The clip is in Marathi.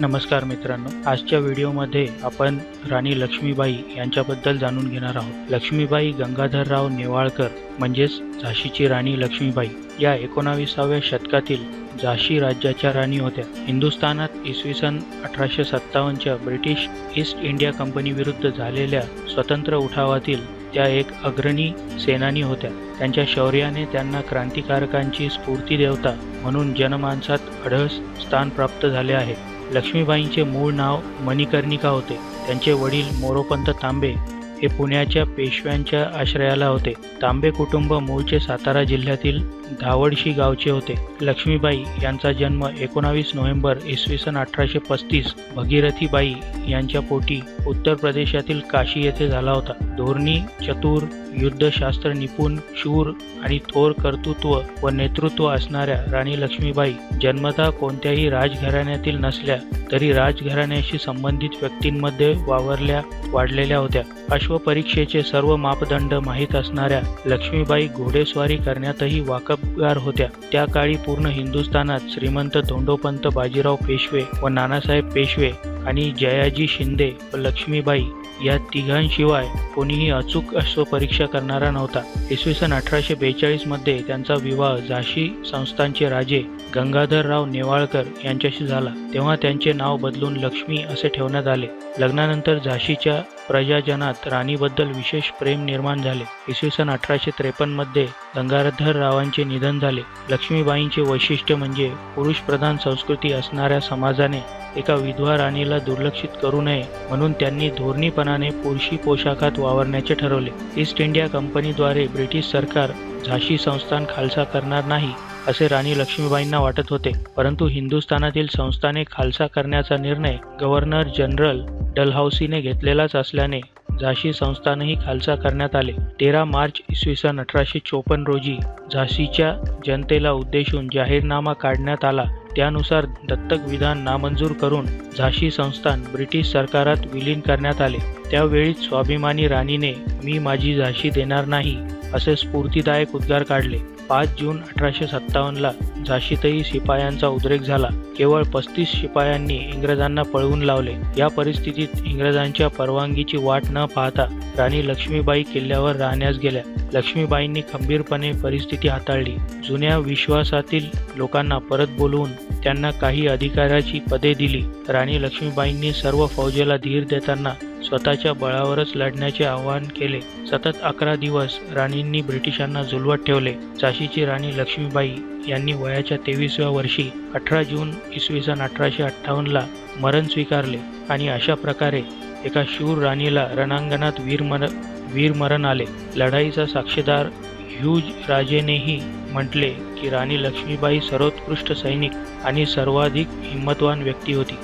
नमस्कार मित्रांनो, आजच्या व्हिडिओमध्ये आपण राणी लक्ष्मीबाई यांच्याबद्दल जाणून घेणार आहोत। लक्ष्मीबाई गंगाधरराव नेवाळकर म्हणजेच झाशीची राणी लक्ष्मीबाई या 19व्या शतकातील झाशी राज्याच्या राणी होत्या। हिंदुस्थानात इसवी सन 1857च्या ब्रिटिश ईस्ट इंडिया कंपनी विरुद्ध झालेल्या स्वतंत्र उठावातील त्या एक अग्रणी सेनानी होत्या। त्यांच्या शौर्याने त्यांना क्रांतिकारकांची स्फूर्ती देवता म्हणून जनमानसात अढळ स्थान प्राप्त झाले आहे। लक्ष्मीबाईंचे मूळ नाव मणिकर्णिका होते। त्यांचे वडील मोरोपंत तांबे हे पुण्याच्या पेशव्यांच्या आश्रयाला होते। तांबे कुटुंब मूळचे सातारा जिल्ह्यातील धावडशी गावचे होते। लक्ष्मीबाई यांचा जन्म 19 नोव्हेंबर इसवी सन 1835 भगीरथीबाई यांच्या पोटी उत्तर प्रदेशातील काशी येथे झाला होता। धोरणी, चतुर, युद्धशास्त्र निपुण, शूर आणि थोर कर्तृत्व व नेतृत्व असणाऱ्या राणी लक्ष्मीबाई जन्मतः कोणत्याही राजघराण्यातील नसल्या तरी राजघराण्याशी संबंधित व्यक्तींमध्ये वाढलेल्या होत्या। अश्वपरीक्षेचे सर्व मापदंड माहीत असणाऱ्या लक्ष्मीबाई घोडेस्वारी करण्यातही वाकबगार होत्या। त्या काळी पूर्ण हिंदुस्थानात श्रीमंत धोंडोपंत बाजीराव पेशवे व नानासाहेब पेशवे आणि जयाजी शिंदे व लक्ष्मीबाई या तिघांशिवाय कोणीही अचूक अश्वपरीक्षा करणारा नव्हता। इसवी सन 1842 मध्ये त्यांचा विवाह झाशी संस्थानचे राजे गंगाधरराव नेवाळकर यांच्याशी झाला। तेव्हा त्यांचे नाव बदलून लक्ष्मी असे ठेवण्यात आले। लग्नानंतर झाशीच्या प्रजाजनात राणीबद्दल विशेष प्रेम निर्माण झाले। इसवी सन 1853 मध्ये गंगाधररावांचे निधन झाले। लक्ष्मीबाईंचे वैशिष्ट्य म्हणजे पुरुषप्रधान संस्कृती असणाऱ्या समाजाने एका विधवा राणीला दुर्लक्षित करू नये म्हणून त्यांनी धोरणीपणाने पुरुषी पोशाखात वावरण्याचे ठरवले। ईस्ट इंडिया कंपनीद्वारे ब्रिटिश सरकार झाशी संस्थान खालसा करणार नाही असे राणी लक्ष्मीबाईंना वाटत होते, परंतु हिंदुस्थानातील संस्थाने खालसा करण्याचा निर्णय गव्हर्नर जनरल डलहौसीने घेतलेलाच असल्याने झाशी संस्थानही खालसा करण्यात आले। 13 मार्च इसवी सन 1854 रोजी झाशीच्या जनतेला उद्देशून जाहीरनामा काढण्यात आला। त्यानुसार दत्तक विधान नामंजूर करून झाशी संस्थान ब्रिटिश सरकारात विलीन करण्यात आले। त्यावेळीच स्वाभिमानी राणीने मी माझी झाशी देणार नाही असे स्फूर्तिदायक उद्गार काढले। 5 जून 1857ला झाशीतही शिपायांचा उद्रेक झाला। केवळ 35 शिपायांनी इंग्रजांना पळवून लावले। या परिस्थितीत इंग्रजांच्या परवानगीची वाट न पाहता राणी लक्ष्मीबाई किल्ल्यावर राहण्यास गेल्या। लक्ष्मीबाईंनी खंबीरपणे परिस्थिती हाताळली। जुन्या विश्वासातील लोकांना परत बोलवून त्यांना काही अधिकाराची पदे दिली। राणी लक्ष्मीबाईंनी सर्व फौजेला धीर देताना स्वतःच्या बळावरच लढण्याचे आवाहन केले। सतत 11 दिवस राणींनी ब्रिटिशांना झुलवत ठेवले। झाशीची राणी लक्ष्मीबाई यांनी वयाच्या 23व्या वर्षी 18 जून इसवी सन 1858ला मरण स्वीकारले आणि अशा प्रकारे एका शूर राणीला रणांगणात वीरमरण आले। लढाईचा साक्षीदार ह्यूज राजेनेही म्हटले की राणी लक्ष्मीबाई सर्वोत्कृष्ट सैनिक आणि सर्वाधिक हिंमतवान व्यक्ती होती।